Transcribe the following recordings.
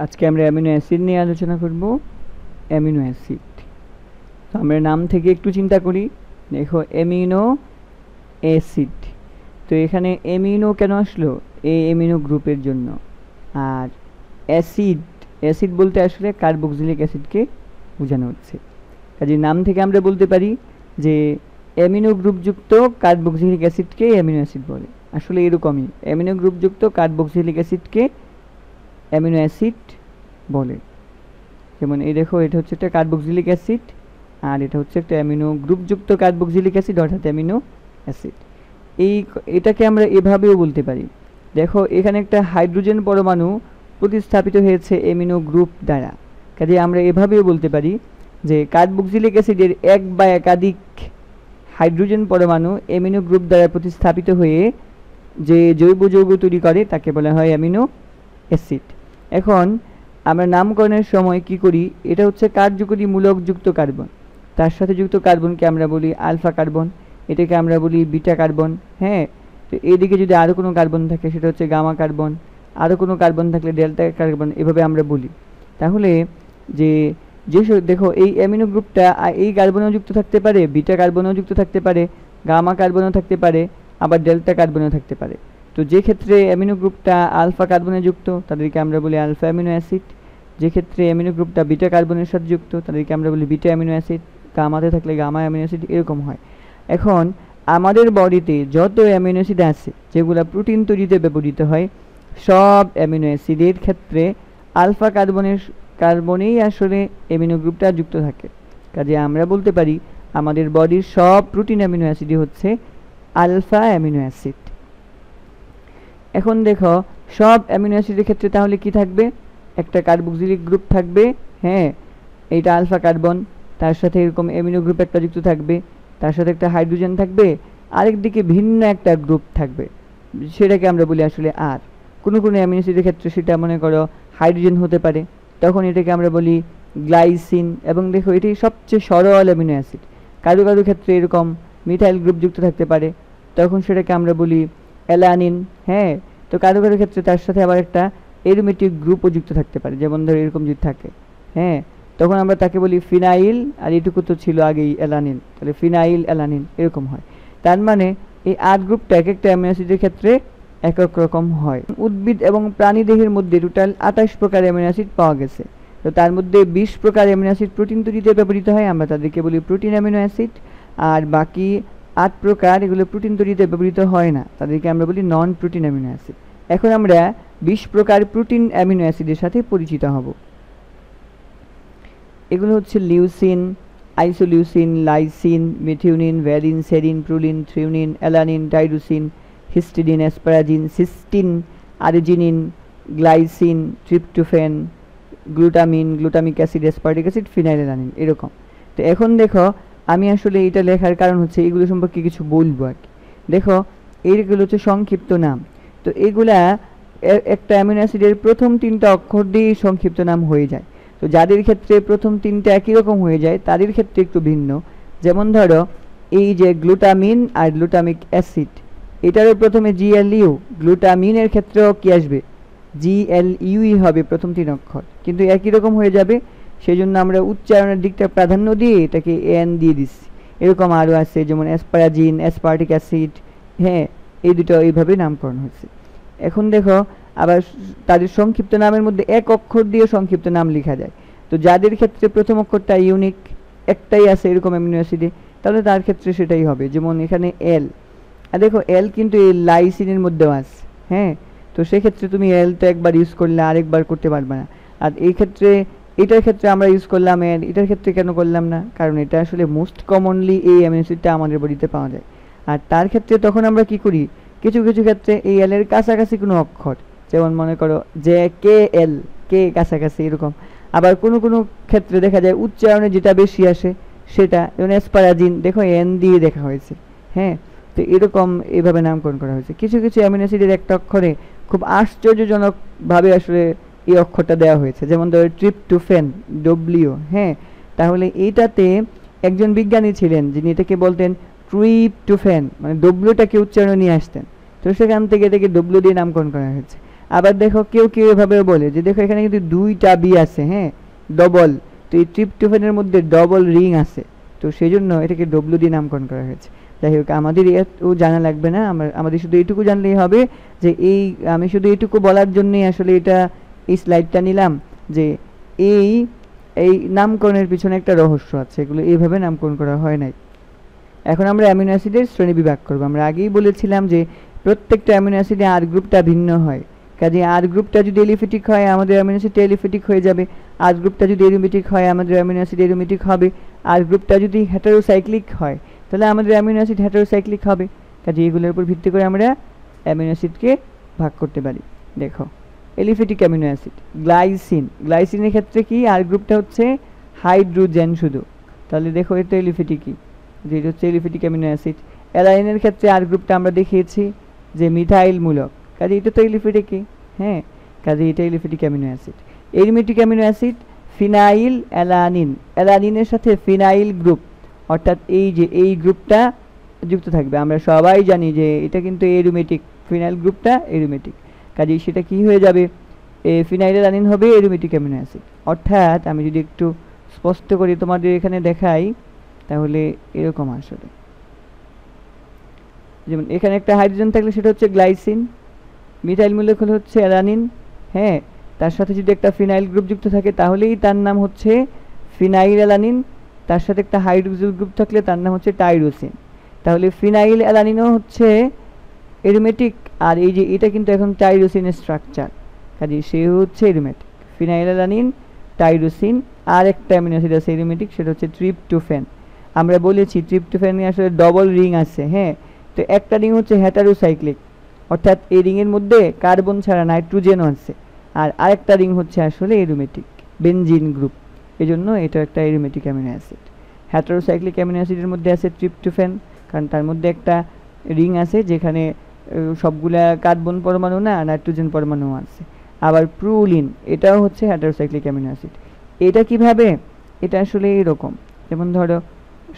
আজকে আমরা amino acid নিয়ে আলোচনা করব। অ্যামিনো অ্যাসিড, তো আমরা নাম থেকে একটু চিন্তা করি। দেখো অ্যামিনো অ্যাসিড, তো এখানে অ্যামিনো কেন আসলো? এই অ্যামিনো গ্রুপের জন্য। আর অ্যাসিড, অ্যাসিড বলতে আসলে কার্বক্সিলিক অ্যাসিডকে বোঝানো হচ্ছে। কাজে নাম থেকে আমরা বলতে পারি যে অ্যামিনো গ্রুপযুক্ত কার্বক্সিলিক অ্যাসিডকে অ্যামিনো অ্যাসিড বলে। আসলে এরকমই, অ্যামিনো গ্রুপযুক্ত কার্বক্সিলিক অ্যাসিডকে অ্যামিনো অ্যাসিড বলে। যেমন এই দেখো, এটা হচ্ছে একটা কার্বক্সিলিক অ্যাসিড, আর এটা হচ্ছে একটা অ্যামিনো গ্রুপযুক্ত কার্বক্সিলিক অ্যাসিড অর্থাৎ অ্যামিনো অ্যাসিড। এটাকে আমরা এভাবেও বলতে পারি। দেখো এখানে একটা হাইড্রোজেন পরমাণু প্রতিস্থাপিত হয়েছে অ্যামিনো গ্রুপ দ্বারা। কাজে আমরা এভাবেও বলতে পারি যে কার্বক্সিলিক অ্যাসিডের এক বা একাধিক হাইড্রোজেন পরমাণু অ্যামিনো গ্রুপ দ্বারা প্রতিস্থাপিত হয়ে যে জৈব যৌগ তৈরি করে তাকে বলা হয় অ্যামিনো অ্যাসিড। এখন আমরা নামকরণের সময় কি করি? এটা হচ্ছে কার্যকরী মূলকযুক্ত কার্বন, তার সাথে যুক্ত কার্বনকে আমরা বলি আলফা কার্বন, এটাকে আমরা বলি বিটা কার্বন। হ্যাঁ, তো এদিকে যদি আরও কোনো কার্বন থাকে সেটা হচ্ছে গামা কার্বন, আরও কোনো কার্বন থাকলে ডেল্টা কার্বন, এভাবে আমরা বলি। তাহলে যে দেখো এই অ্যামিনো গ্রুপটা এই কার্বনও যুক্ত থাকতে পারে, বিটা কার্বনও যুক্ত থাকতে পারে, গামা কার্বনও থাকতে পারে, আবার ডেল্টা কার্বনও থাকতে পারে। তো যে ক্ষেত্রে অ্যামিনো গ্রুপটা আলফা কার্বনে যুক্ত তাদেরকে আমরা বলি আলফা অ্যামিনো অ্যাসিড, যে ক্ষেত্রে অ্যামিনো গ্রুপটা বিটা কার্বনের সাথে যুক্ত তাদেরকে আমরা বলি বিটা অ্যামিনো অ্যাসিড, গামাতে থাকলে গামা অ্যামিনো অ্যাসিড, এরকম হয়। এখন আমাদের বডিতে যত অ্যামিনো অ্যাসিড আছে যেগুলো প্রোটিন তৈরিতে ব্যবহৃত হয়, সব অ্যামিনো অ্যাসিডের ক্ষেত্রে আলফা কার্বনেই আসলে অ্যামিনো গ্রুপটা যুক্ত থাকে। কাজে আমরা বলতে পারি আমাদের বডির সব প্রোটিন অ্যামিনো অ্যাসিডই হচ্ছে আলফা অ্যামিনো অ্যাসিড। এখন দেখো সব অ্যামিনো অ্যাসিডের ক্ষেত্রে তাহলে কি থাকবে? একটা কার্বক্সিলিক গ্রুপ থাকবে, হ্যাঁ, এইটা আলফা কার্বন, তার সাথে এরকম অ্যামিনো গ্রুপ একটা যুক্ত থাকবে, তার সাথে একটা হাইড্রোজেন থাকবে, আরেকদিকে ভিন্ন একটা গ্রুপ থাকবে, সেটাকে আমরা বলি আসলে আর। কোনো কোনো অ্যামিনো অ্যাসিডের ক্ষেত্রে সেটা মনে করো হাইড্রোজেন হতে পারে, তখন এটাকে আমরা বলি গ্লাইসিন। এবং দেখো এটাই সবচেয়ে সরল অ্যামিনো অ্যাসিড। কারো কারো ক্ষেত্রে এরকম মিথাইল গ্রুপ যুক্ত থাকতে পারে, তখন সেটাকে আমরা বলি অ্যালানিন। হ্যাঁ, তো কারো কারো ক্ষেত্রে তার সাথে আবার একটা এরোমেটিক গ্রুপও যুক্ত থাকতে পারে, যেমন ধরো এরকম যদি থাকে, হ্যাঁ, তখন আমরা তাকে বলি ফিনাইল, আর এটুকু তো ছিল আগেই অ্যালানিন, তাহলে ফিনাইল অ্যালানিন এরকম হয়। তার মানে এই 8 গ্রুপটা এক একটা অ্যামিনো অ্যাসিডের ক্ষেত্রে এক এক রকম হয়। উদ্ভিদ এবং প্রাণী দেহের মধ্যে টোটাল 28 প্রকার অ্যামিনো অ্যাসিড পাওয়া গেছে। তো তার মধ্যে 20 প্রকার অ্যামিনো অ্যাসিড প্রোটিন তৈরিতে ব্যবহৃত হয়, আমরা তাদেরকে বলি প্রোটিন অ্যামিনো অ্যাসিড। আর বাকি 8 প্রকার এগুলো প্রোটিন তৈরিতে ব্যবহৃত হয় না, তাদেরকে আমরা বলি নন প্রোটিন অ্যামিনো অ্যাসিড। এখন আমরা 20 প্রকার প্রোটিন অ্যামিনো অ্যাসিডের সাথে পরিচিত হব। এগুলো হচ্ছে leucine, isoleucine, lysine, methionine, valine, serine, proline, threonine, alanine, tyrosine, histidine, asparagine, cysteine, arginine, glycine, tryptophan, glutamine, glutamic acid, aspartic acid, phenylalanine, এরকম। তো এখন দেখো আমি আসলে এটা লেখার কারণ হচ্ছে এগুলো সম্পর্কে কিছু বলবো আর কি। দেখো এইগুলো হচ্ছে সংক্ষিপ্ত নাম। তো এগুলা একটা অ্যামিনো অ্যাসিডের প্রথম 3টা অক্ষর দিয়েই সংক্ষিপ্ত নাম হয়ে যায়। তো যাদের ক্ষেত্রে প্রথম 3টা একই রকম হয়ে যায় তাদের ক্ষেত্রে একটু ভিন্ন। যেমন ধরো এই যে গ্লুটামিন আর গ্লুটামিক অ্যাসিড, এটারও প্রথমে GLU, গ্লুটামিনের ক্ষেত্রেও কি আসবে? GLUই হবে প্রথম 3 অক্ষর, কিন্তু একই রকম হয়ে যাবে, সেই জন্য আমরা উচ্চারণের দিকটা প্রাধান্য দিয়ে এটাকে এন দিয়ে দিচ্ছি। এরকম আরও আছে, যেমন অ্যাসপারাজিন, অ্যাসপার্টিক অ্যাসিড, হ্যাঁ, এই দুটো এইভাবে নামকরণ হয়েছে। এখন দেখো আবার তাদের সংক্ষিপ্ত নামের মধ্যে এক অক্ষর দিয়ে সংক্ষিপ্ত নাম লেখা যায়। তো যাদের ক্ষেত্রে প্রথম অক্ষরটা ইউনিক, একটাই আছে এরকম অ্যামিনো অ্যাসিডে, তাহলে তার ক্ষেত্রে সেটাই হবে। যেমন এখানে এল, আর দেখো এল কিন্তু এই লাইসিনের মধ্যেও আছে, হ্যাঁ, তো সেক্ষেত্রে তুমি এল তো একবার ইউজ করলে আরেকবার করতে পারবে না। আর এই ক্ষেত্রে এটার ক্ষেত্রে আমরা ইউজ করলাম এল, এটার ক্ষেত্রে কেন করলাম না? কারণ এটা আসলে মোস্ট কমনলি এই অ্যামিনো অ্যাসিডটা আমাদের বডিতে পাওয়া যায়। আর তার ক্ষেত্রে তখন আমরা কি করি? কিছু কিছু ক্ষেত্রে এই এল এর কাছাকাছি কোনো অক্ষর, যেমন মনে করো যে কে এল, কে কাছাকাছি এরকম। আবার কোনো কোনো ক্ষেত্রে দেখা যায় উচ্চারণে যেটা বেশি আসে সেটা, যেমন অ্যাসপারাজিন দেখো এন দিয়ে দেখা হয়েছে, হ্যাঁ, তো এরকম এইভাবে নামকরণ করা হয়েছে। কিছু কিছু অ্যামিনো অ্যাসিডের একটা অক্ষরে খুব আশ্চর্যজনকভাবে আসলে এই অক্ষরটা দেওয়া হয়েছে, যেমন ধরো ট্রিপ্টোফ্যান, ডব্লিউ, হ্যাঁ, তাহলে এইটাতে একজন বিজ্ঞানী ছিলেন যিনি এটাকে বলতেন ট্রিপ্টোফ্যান, মানে ডব্লিউটাকে উচ্চারণে নিয়ে আসতেন, তো সেখান থেকে এটাকে ডব্লিউ দিয়ে নামকরণ করা হয়েছে। আবার দেখো কেউ কেউ এভাবে বলে যে দেখো এখানে কিন্তু দুইটা বি আছে, হ্যাঁ, ডবল, তো এই ট্রিপটোফ্যানের মধ্যে ডবল রিং আছে, তো সেই জন্য এটাকে ডব্লিউ দিয়ে নামকরণ করা হয়েছে। যাই হোক, আমাদের এত জানা লাগবে না, আমাদের শুধু এইটুকু জানলেই হবে যে আমি শুধু এইটুকু বলার জন্যই আসলে এই স্লাইডটা নিলাম, যে এই এই নামকরণের পিছনে একটা রহস্য আছে, এগুলো এইভাবে নামকরণ করা হয় নাই। এখন আমরা অ্যামিনো অ্যাসিডের শ্রেণী বিভাগ করব। আমরা আগেই বলেছিলাম যে প্রত্যেকটা অ্যামিনো অ্যাসিডে আর গ্রুপটা ভিন্ন হয়, কাজে আর গ্রুপটা যদি এলিফেটিক হয় আমাদের অ্যামিনো অ্যাসিডটা এলিফেটিক হয়ে যাবে, আর গ্রুপটা যদি অ্যারোমেটিক হয় আমাদের অ্যামিনো অ্যাসিড অ্যারোমেটিক হবে, আর গ্রুপটা যদি হেটারোসাইক্লিক হয় তাহলে আমাদের অ্যামিনো অ্যাসিড হেটারোসাইক্লিক হবে। কাজে এগুলোর উপর ভিত্তি করে আমরা অ্যামিনো অ্যাসিডকে ভাগ করতে পারি। দেখো, এলিফেটিক অ্যামিনো অ্যাসিড গ্লাইসিন, গ্লাইসিনের ক্ষেত্রে কি আর গ্রুপটা হচ্ছে হাইড্রোজেন শুধু, তাহলে দেখো এটা এলিফেটিকই, যে এটা হচ্ছে এলিফেটিক অ্যামিনো অ্যাসিড। অ্যালানিনের ক্ষেত্রে আর গ্রুপটা আমরা দেখিয়েছি যে মিথাইল মূলক, কাজে এটা তো এলিফেটিকই, হ্যাঁ, কাজে এটা aliphatic amino acid. Aromatic amino acid phenylalanine, অ্যালানিনের সাথে ফিনাইল গ্রুপ, অর্থাৎ এই যে এই গ্রুপটা যুক্ত থাকবে। আমরা সবাই জানি যে এটা কিন্তু এরোমেটিক, ফিনাইল গ্রুপটা এরোমেটিক, কাজেই সেটা কি হয়ে যাবে, ফিনাইল অ্যালানিন হবে এরোমেটিক অ্যামিনো অ্যাসিড। অর্থাৎ আমি যদি একটু স্পষ্ট করে তোমাদের এখানে দেখাই তাহলে এরকম আসলে, যেমন এখানে একটা হাইড্রোজেন থাকলে সেটা হচ্ছে গ্লাইসিন, মিথাইল মূলক হচ্ছে অ্যালানিন, হ্যাঁ, তার সাথে যদি একটা ফিনাইল গ্রুপ যুক্ত থাকে তাহলেই তার নাম হচ্ছে ফিনাইল অ্যালানিন, তার সাথে একটা হাইড্রোক্সিল গ্রুপ থাকলে তার নাম হচ্ছে টাইরোসিন। তাহলে ফিনাইল অ্যালানিনও হচ্ছে এরোমেটিক, আর এই যে এটা কিন্তু এখন টাইরোসিনের স্ট্রাকচার, কাজে সে হচ্ছে এরোমেটিক। ফিনাইল অ্যালানিন, টাইরোসিন, আর একটা অ্যামিনো অ্যাসিড আছে এরোমেটিক, সেটা হচ্ছে ট্রিপটোফ্যান। আমরা বলেছি ট্রিপটোফ্যানে আসলে ডবল রিং আছে, হ্যাঁ, তো একটা রিং হচ্ছে হেটারোসাইক্লিক, অর্থাৎ এই রিংয়ের মধ্যে কার্বন ছাড়া নাইট্রোজেনও আছে, আর আরেকটা রিং হচ্ছে আসলে এরোমেটিক, বেনজিন গ্রুপ, এজন্য এটা একটা aromatic amino acid. Heterocyclic amino অ্যাসিডের মধ্যে আছে ট্রিপটোফ্যান, কারণ তার মধ্যে একটা রিং আছে যেখানে সবগুলা কার্বন পরমাণু না, নাইট্রোজেন পরমাণু আছে। আবার প্রুলিন, এটাও হচ্ছে হেটারোসাইক্লিক অ্যামিনো অ্যাসিড। এটা কিভাবে, এটা আসলে এরকম, যেমন ধরো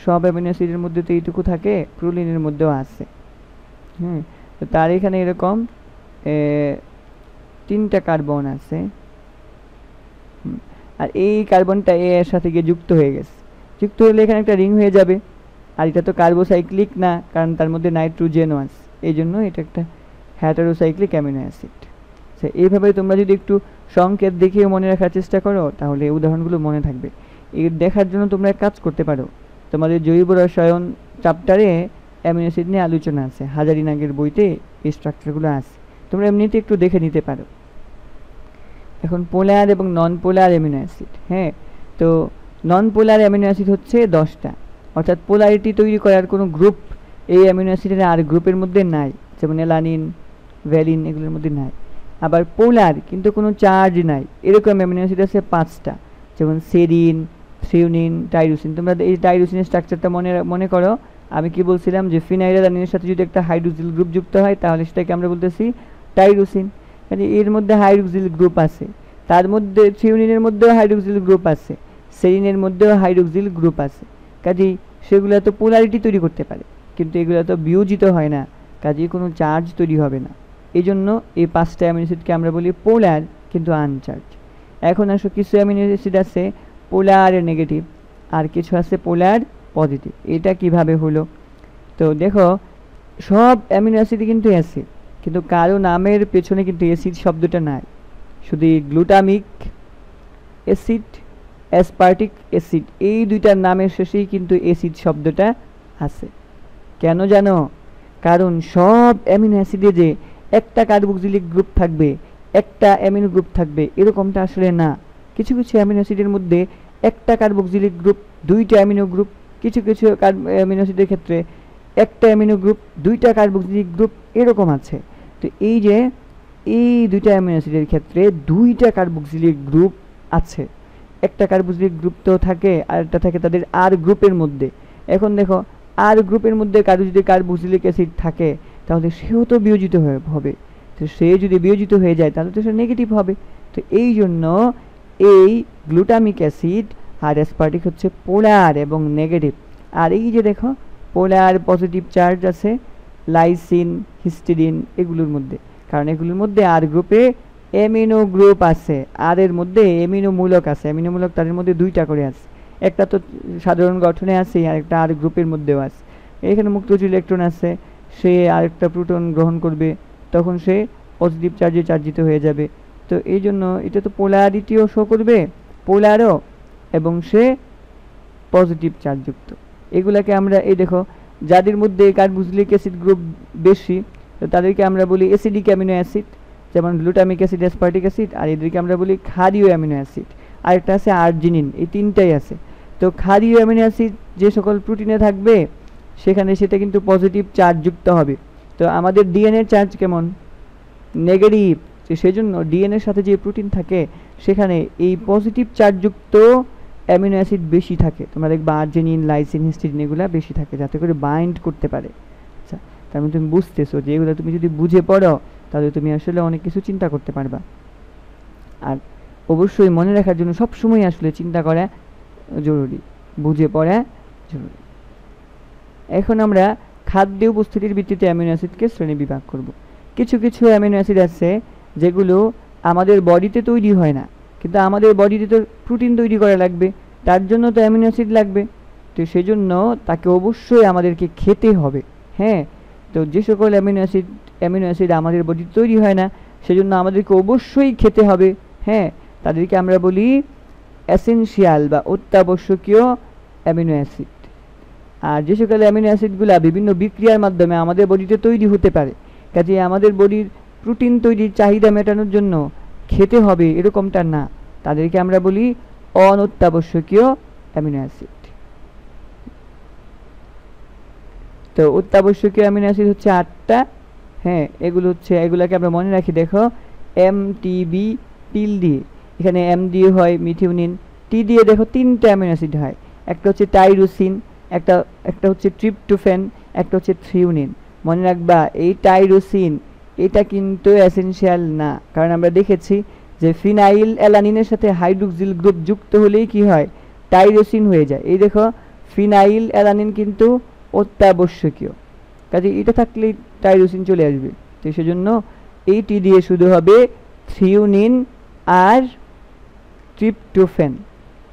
সব অ্যামিনো অ্যাসিডের মধ্যে তো এইটুকু থাকে, প্রুলিনের মধ্যেও আছে, হ্যাঁ, তো তার এখানে এরকম 3টা কার্বন আছে, আর এই কার্বনটা এর সাথে গিয়ে যুক্ত হয়ে গেছে, যুক্ত হলে এখানে একটা রিং হয়ে যাবে, আর এটা তো কার্বোসাইক্লিক না, কারণ তার মধ্যে নাইট্রোজেনও আছে, এই জন্য এটা একটা হেটারোসাইক্লিক অ্যামিনো অ্যাসিড। এইভাবে তোমরা যদি একটু সংকেত দেখিয়ে মনে রাখার চেষ্টা করো তাহলে উদাহরণগুলো মনে থাকবে। এর দেখার জন্য তোমরা এক কাজ করতে পারো, তোমাদের জৈব রসায়ন চ্যাপ্টারে অ্যামিনো অ্যাসিড নিয়ে আলোচনা আছে, হাজারিনাগের বইতে এই স্ট্রাকচারগুলো আছে, তোমরা এমনিতে একটু দেখে নিতে পারো। এখন পোলার এবং নন পোলার অ্যামিনো অ্যাসিড, হ্যাঁ, তো নন পোলার অ্যামিনো অ্যাসিড হচ্ছে 10টা, অর্থাৎ পোলারিটি তৈরি করার কোনো গ্রুপ এই অ্যামিনো অ্যাসিডের আর গ্রুপের মধ্যে নাই, যেমন অ্যালানিন, ভ্যালিন, এগুলোর মধ্যে নাই। আবার পোলার কিন্তু কোনো চার্জ নাই, এরকম অ্যামিনো অ্যাসিড আছে 5টা, যেমন সেরিন, থ্রিওনিন, টাইরোসিন। তোমরা এই টাইরোসিনের স্ট্রাকচারটা মনে করো, আমি কি বলছিলাম যে ফিনাইল অ্যালানিনের সাথে যদি একটা হাইড্রোক্সিল গ্রুপ যুক্ত হয় তাহলে সেটাকে আমরা বলতেছি টাইরোসিন, মানে এর মধ্যে হাইড্রোক্সিল গ্রুপ আছে, তার মধ্যে থ্রিওনিনের মধ্যেও হাইড্রোক্সিল গ্রুপ আছে, সেরিনের মধ্যেও হাইড্রোক্সিল গ্রুপ আছে, কাজেই সেগুলো তো পোলারিটি তৈরি করতে পারে, কিন্তু এগুলো তো বিয়োজিত হয় না, কাজেই কোনো চার্জ তৈরি হবে না। এই জন্য এই 5টা অ্যামিনো অ্যাসিডকে আমরা বলি পোলার কিন্তু আনচার্জ। এখন আসো কিছু অ্যামিনো অ্যাসিড আছে পোলার নেগেটিভ, আর কিছু আছে পোলার পজিটিভ। এটা কিভাবে হলো, তো দেখো সব অ্যামিনো অ্যাসিডই কিন্তু অ্যাসিড, কিন্তু কারো নামের পেছনে কিন্তু অ্যাসিড শব্দটা নাই, শুধু গ্লুটামিক অ্যাসিড, অ্যাসপার্টিক অ্যাসিড, এই দুইটার নামের শেষেই কিন্তু অ্যাসিড শব্দটা আছে। কেন জানো, কারণ সব অ্যামিনো অ্যাসিডে যে একটা কার্বক্সিলিক গ্রুপ থাকবে, একটা অ্যামিনো গ্রুপ থাকবে এরকমটা আসলে না। কিছু কিছু অ্যামিনো অ্যাসিডের মধ্যে একটা কার্বক্সিলিক গ্রুপ, 2টা অ্যামিনো গ্রুপ, কিছু কিছু অ্যামিনো অ্যাসিডের ক্ষেত্রে একটা অ্যামিনো গ্রুপ, 2টা কার্বক্সিলিক গ্রুপ, এরকম আছে। তো এই যে এই 2টা অ্যামিনো অ্যাসিডের ক্ষেত্রে 2টা কার্বক্সিলিক গ্রুপ আছে, একটা কার্বক্সিলিক গ্রুপ তো থাকে, আর একটা থাকে তাদের আর গ্রুপের মধ্যে। এখন দেখো আর গ্রুপের মধ্যে কারো যদি কার্বক্সিলিক অ্যাসিড থাকে তাহলে সেও তো বিয়োজিত হবে, তো সে যদি বিয়োজিত হয়ে যায় তাহলে তো সে নেগেটিভ হবে। তো এই জন্য এই গ্লুটামিক অ্যাসিড আর অ্যাসপার্টিক হচ্ছে পোলার এবং নেগেটিভ। আর এই যে দেখো পোলার পজিটিভ চার্জ আছে লাইসিন, হিস্টিডিন, এগুলোর মধ্যে, কারণ এগুলোর মধ্যে আর গ্রুপে অ্যামিনো গ্রুপ আছে, আর এর মধ্যে অ্যামিনো মূলক আছে। অ্যামিনো মূলক তাদের মধ্যে দুইটা করে আছে, একটা তো সাধারণ গঠনে আছে আর একটা আর গ্রুপের মধ্যেও আছে। এখানে মুক্তজ ইলেকট্রন আছে, সে আরেকটা প্রোটন গ্রহণ করবে, তখন সে পজিটিভ চার্জে চার্জিত হয়ে যাবে। তো এই জন্য এটা তো পোলারিটিও শো করবে, পোলারও, এবং সে পজিটিভ চার্জযুক্ত। এগুলাকে আমরা এই দেখো যাদের মধ্যে কার্বক্সিলিক অ্যাসিড গ্রুপ বেশি তো তাদেরকে আমরা বলি অ্যাসিডিক অ্যামিনো অ্যাসিড, যেমন গ্লুটামিক অ্যাসিড, অ্যাসপার্টিক অ্যাসিড, আর এদেরকে আমরা বলি ক্ষারীয় অ্যামিনো অ্যাসিড। আর একটা আছে আর্জিনিন, এই তিনটাই আছে। তো ক্ষারীয় অ্যামিনো অ্যাসিড যে সকল প্রোটিনে থাকবে সেখানে সেটা কিন্তু পজিটিভ চার্জযুক্ত হবে। তো আমাদের ডিএনএ চার্জ কেমন? নেগেটিভ। তো সেই জন্য ডিএনএর সাথে যে প্রোটিন থাকে সেখানে এই পজিটিভ চার্জযুক্ত অ্যামিনো অ্যাসিড বেশি থাকে। তোমরা দেখবা আর্জিনিন, লাইসিন, হিস্টিডিন এগুলো বেশি থাকে যাতে করে বাইন্ড করতে পারে। আচ্ছা, তার মানে তুমি বুঝতেছো যে এগুলো তুমি যদি বুঝে পড়ো তাহলে তুমি আসলে অনেক কিছু চিন্তা করতে পারবা। আর অবশ্যই মনে রাখার জন্য সবসময় আসলে চিন্তা করা জরুরি, বুঝে পড়া জরুরি। এখন আমরা খাদ্যে উপস্থিতির ভিত্তিতে অ্যামিনো অ্যাসিডকে শ্রেণী বিভাগ করব। কিছু কিছু অ্যামিনো অ্যাসিড আছে যেগুলো আমাদের বডিতে তৈরি হয় না, কিন্তু আমাদের বডিতে তো প্রোটিন তৈরি করা লাগবে, তার জন্য তো অ্যামিনো অ্যাসিড লাগবে। তো সেজন্য তাকে অবশ্যই আমাদেরকে খেতে হবে। হ্যাঁ, তো যে সকল অ্যামিনো অ্যাসিড আমাদের বডিতে তৈরি হয় না সেজন্য আমাদেরকে অবশ্যই খেতে হবে। হ্যাঁ, তাদেরকে আমরা বলি এসেনশিয়াল বা অত্যাবশ্যকীয় অ্যামিনো অ্যাসিড। আর যে সকল অ্যামিনো অ্যাসিডগুলো বিভিন্ন বিক্রিয়ার মাধ্যমে আমাদের বডিতে তৈরি হতে পারে, কাজে আমাদের বডির প্রোটিন তৈরির চাহিদা মেটানোর জন্য খেতে হবে এরকমটা না, তাদেরকে আমরা বলি অনত্যাবশ্যকীয় অ্যামিনো অ্যাসিড। তো অত্যাবশ্যকীয় অ্যামিনো অ্যাসিড হচ্ছে 8টা। হ্যাঁ, এগুলোকে আমরা মনে রাখি। দেখো এমটিবি টিল দিয়ে, এখানে এম দিয়ে হয় মিথিওনিন, টি দিয়ে দেখো 3টা অ্যামিনো অ্যাসিড হয়, একটা হচ্ছে টাইরোসিন, একটা হচ্ছে ট্রিপটোফ্যান, একটা হচ্ছে থ্রিওনিন। মনে রাখবা এই টাইরোসিন এটা কিন্তু এসেনশিয়াল না, কারণ আমরা দেখেছি যে ফিনাইল অ্যালানিনের সাথে হাইড্রোক্সিল গ্রুপ যুক্ত হলেই কি হয়? টাইরোসিন হয়ে যায়। এই দেখো ফিনাইল অ্যালানিন কিন্তু অত্যাবশ্যকীয়, কাজে এটা থাকলেই টাইরোসিন চলে আসবে। তো সেজন্য এই টি দিয়ে শুধু হবে থ্রিওনিন আর ট্রিপটোফ্যান,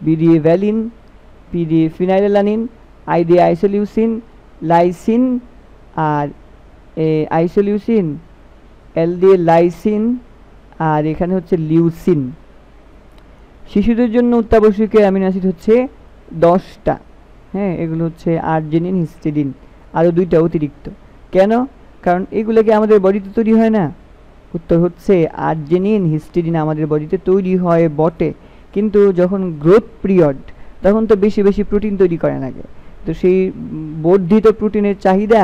বি দিয়ে ভ্যালিন, পি দিয়ে ফিনাইল অ্যালানিন, আই দিয়ে আইসোলিউসিন, লাইসিন, আর আইসোলিউসিন, এল দিয়ে লাইসিন, আর এখানে হচ্ছে লিউসিন। শিশুদের জন্য অত্যাবশ্যকীয় অ্যামিনো অ্যাসিড হচ্ছে 10টা। হ্যাঁ, এগুলো হচ্ছে আর্জিনিন, হিস্টিডিন, আরও 2টা অতিরিক্ত। কেন? কারণ এগুলো কি আমাদের বডিতে তৈরি হয় না? উত্তর হচ্ছে আর্জিনিন, হিস্টিডিন আমাদের বডিতে তৈরি হয় বটে, কিন্তু যখন গ্রোথ পিরিয়ড তখন তো বেশি বেশি প্রোটিন তৈরি করা লাগে। তো সেই বর্ধিত প্রোটিনের চাহিদা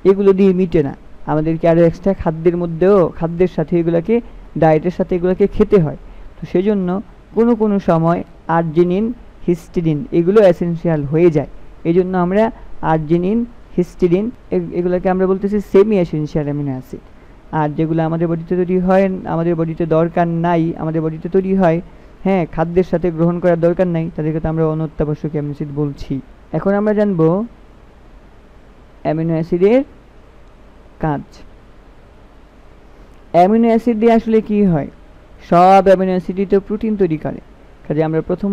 এগুলো দিয়ে মিটে না, আমাদেরকে আরও এক্সট্রা খাদ্যের সাথে এগুলোকে, ডায়েটের সাথে এগুলোকে খেতে হয়। তো সেই জন্য কোনো সময় আর্জিনিন, হিস্টিডিন এগুলো এসেনশিয়াল হয়ে যায়। এই জন্য আমরা আর্জিনিন, হিস্টিডিন এগুলোকে আমরা বলতেছি সেমি এসেনশিয়াল অ্যামিনো অ্যাসিড। আর যেগুলো আমাদের বডিতে তৈরি হয়, আমাদের বডিতে দরকার নাই, আমাদের বডিতে তৈরি হয়, হ্যাঁ, খাদ্যের সাথে গ্রহণ করার দরকার নাই, তাদেরকে তো আমরা অনত্যাবশ্যকীয় অ্যামিনো অ্যাসিড বলছি। এখন আমরা জানবো অ্যামিনো অ্যাসিডের কাজ। অ্যামিনো অ্যাসিড দিয়ে আসলে কি হয়? সব অ্যামিনো অ্যাসিডই তো প্রোটিন তৈরি করে, কাজে আমরা প্রথম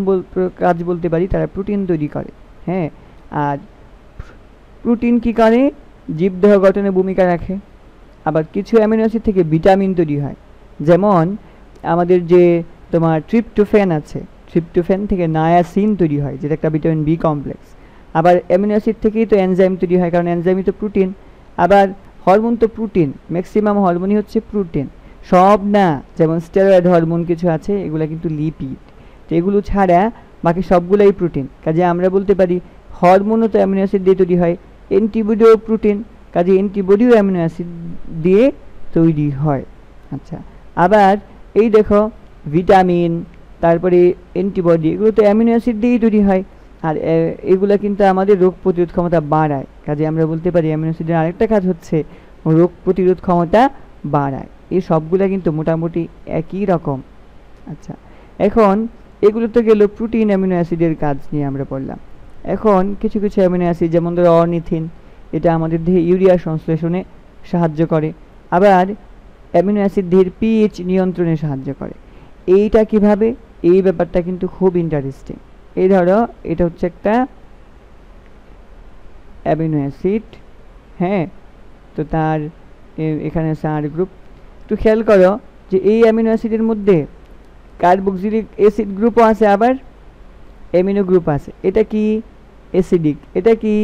কাজ বলতে পারি তারা প্রোটিন তৈরি করে। হ্যাঁ, আর প্রোটিন কি করে? জীবদেহ গঠনে ভূমিকা রাখে। আবার কিছু অ্যামিনো অ্যাসিড থেকে ভিটামিন তৈরি হয়, যেমন আমাদের যে তোমার ট্রিপটোফ্যান আছে, ট্রিপটোফ্যান থেকে নায়াসিন তৈরি হয়, যেটা একটা ভিটামিন বি কমপ্লেক্স। আবার অ্যামিনো অ্যাসিড থেকেই তো এনজাইম তৈরি হয়, কারণ এনজাইমই তো প্রোটিন। আবার হরমোন তো প্রোটিন, ম্যাক্সিমাম হরমোনই হচ্ছে প্রোটিন, সব না। যেমন স্টেরয়েড হরমোন কিছু আছে, এগুলো কিন্তু লিপিড। তো এগুলো ছাড়া বাকি সবগুলাই প্রোটিন, কাজে আমরা বলতে পারি হরমোনও তো অ্যামিনো অ্যাসিড দিয়ে তৈরি হয়। অ্যান্টিবডিও প্রোটিন, কাজে অ্যান্টিবডিও অ্যামিনো অ্যাসিড দিয়ে তৈরি হয়। আচ্ছা, আবার এই দেখো ভিটামিন, তারপরে অ্যান্টিবডি, এগুলো তো অ্যামিনো অ্যাসিড দিয়েই তৈরি হয়। আর এগুলো কিন্তু আমাদের রোগ প্রতিরোধ ক্ষমতা বাড়ায়, কাজে আমরা বলতে পারি অ্যামিনো অ্যাসিডের আরেকটা কাজ হচ্ছে রোগ প্রতিরোধ ক্ষমতা বাড়ায়। এই সবগুলো কিন্তু মোটামুটি একই রকম। আচ্ছা, এখন এগুলো তো গেল প্রোটিন অ্যামিনো অ্যাসিডের কাজ নিয়ে আমরা পড়লাম। এখন কিছু কিছু অ্যামিনো অ্যাসিড, যেমন ধরো অর্নিথিন, এটা আমাদের দেহে ইউরিয়া সংশ্লেষণে সাহায্য করে। আবার অ্যামিনো অ্যাসিড দেহের পিএইচ নিয়ন্ত্রণে সাহায্য করে। এইটা কিভাবে, এই ব্যাপারটা কিন্তু খুব ইন্টারেস্টিং। এই ধরো এটা হচ্ছে একটা অ্যামিনো অ্যাসিড, হ্যাঁ, তো তার এখানে আছে আর গ্রুপ। একটু খেয়াল করো যে এই অ্যামিনো অ্যাসিডের মধ্যে কার্বক্সিলিক অ্যাসিড গ্রুপও আছে, আবার অ্যামিনো গ্রুপ আছে। এটা কি অ্যাসিডিক, এটা কি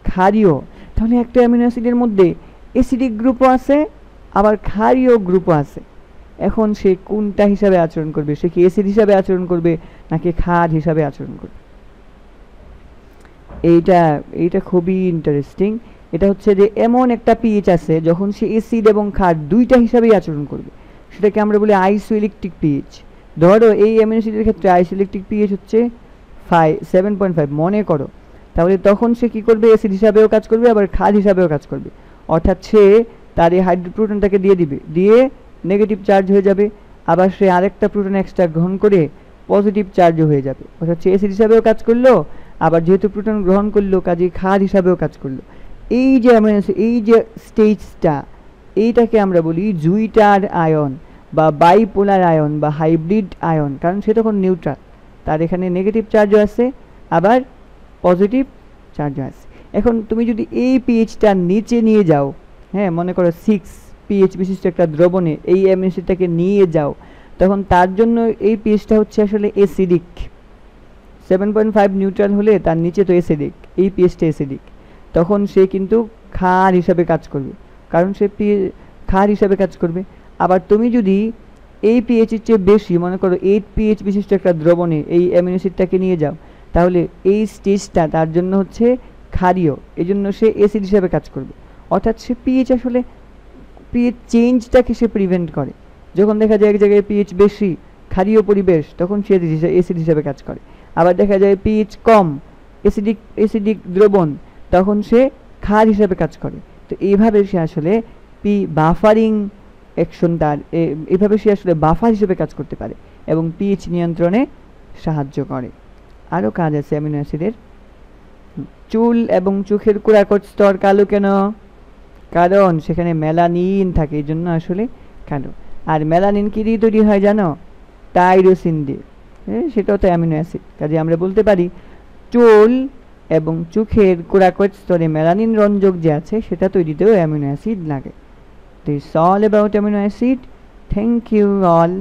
ক্ষারীয়। তাহলে একটা অ্যামিনো অ্যাসিডের মধ্যে অ্যাসিডিক গ্রুপও আছে, আবার ক্ষারীয় গ্রুপও আছে। এখন সে কোনটা হিসাবে আচরণ করবে? সে কি অ্যাসিড হিসাবে আচরণ করবে নাকি ক্ষার হিসাবে আচরণ করবে? এইটা খুবই ইন্টারেস্টিং। এটা হচ্ছে যে এমন একটা পিএইচ আছে যখন সে অ্যাসিড এবং ক্ষার দুইটা হিসাবেই আচরণ করবে, সেটাকে আমরা বলি আইসোইলেকট্রিক পিএইচ। ধরো এই অ্যামিনো অ্যাসিডের ক্ষেত্রে আইসোইলেকট্রিক পিএইচ হচ্ছে 7.5 মনে করো। তাহলে তখন সে কি করবে? অ্যাসিড হিসাবেও কাজ করবে, আবার ক্ষার হিসাবেও কাজ করবে। অর্থাৎ সে তার এই হাইড্রোপ্রোটনটাকে দিয়ে দিবে, দিয়ে নেগেটিভ চার্জ হয়ে যাবে, আবার সে আরেকটা প্রোটন এক্সট্রা গ্রহণ করে পজিটিভ চার্জও হয়ে যাবে। অর্থাৎ সে অ্যাসিড হিসাবেও কাজ করলো, আবার যেহেতু প্রোটন গ্রহণ করলো কাজেই ক্ষার হিসাবেও কাজ করলো। এই যে এই যে স্টেজটা, এইটাকে আমরা বলি জুইটার আয়ন বা বাইপোলার আয়ন বা হাইব্রিড আয়ন, কারণ সে তখন নিউট্রাল, তার এখানে নেগেটিভ চার্জও আছে আবার পজিটিভ চার্জও আছে। এখন তুমি যদি এই পিএইচটা নিচে নিয়ে যাও, হ্যাঁ, মনে করো 6 পিএইচ বিশিষ্ট একটা দ্রবণে এই অ্যামিনো অ্যাসিডটাকে নিয়ে যাও, তখন তার জন্য এই পিএইচটা হচ্ছে আসলে অ্যাসিডিক। 7.5 নিউট্রাল হলে তার নিচে তো অ্যাসিডিক, এই পিএইচটা অ্যাসিডিক, তখন সে কিন্তু ক্ষার হিসাবে কাজ করবে, কারণ সে ক্ষার হিসাবে কাজ করবে। আবার তুমি যদি এই পিএইচের চেয়ে বেশি, মনে করো 8 পিএইচ বিশিষ্ট একটা দ্রবণে এই অ্যামিনো অ্যাসিডটাকে নিয়ে যাও, তাহলে এই স্টেজটা তার জন্য হচ্ছে ক্ষারীয়, এই জন্য সে অ্যাসিড হিসাবে কাজ করবে। অর্থাৎ সে পিএইচ আসলে পিএইচ চেঞ্জটাকে সে প্রিভেন্ট করে। যখন দেখা যায় এক জায়গায় পিএইচ বেশি, ক্ষারীয় পরিবেশ, তখন সে অ্যাসিড হিসাবে কাজ করে। আবার দেখা যায় পিএইচ কম, অ্যাসিডিক দ্রবণ, তখন সে ক্ষার হিসাবে কাজ করে। তো এইভাবে সে আসলে বাফারিং অ্যাকশন, তার এইভাবে সে আসলে বাফার হিসেবে কাজ করতে পারে এবং পিএইচ নিয়ন্ত্রণে সাহায্য করে। আরও কাজ আছে অ্যামিনো অ্যাসিডের। চুল এবং চোখের কোরাকট স্তর কালো কেন? কারণ সেখানে মেলানিন থাকে, এই জন্য আসলে কালো। আর মেলানিন কি দিয়ে তৈরি হয় জানো? টাইরোসিন দিয়ে, সেটাও তো অ্যামিনো অ্যাসিড। কাজে আমরা বলতে পারি চুল এবং চোখের কোরাকট স্তরে মেলানিন রঞ্জক যে আছে সেটা তৈরিতেও অ্যামিনো অ্যাসিড লাগে। This is all about amino acid. Thank you all.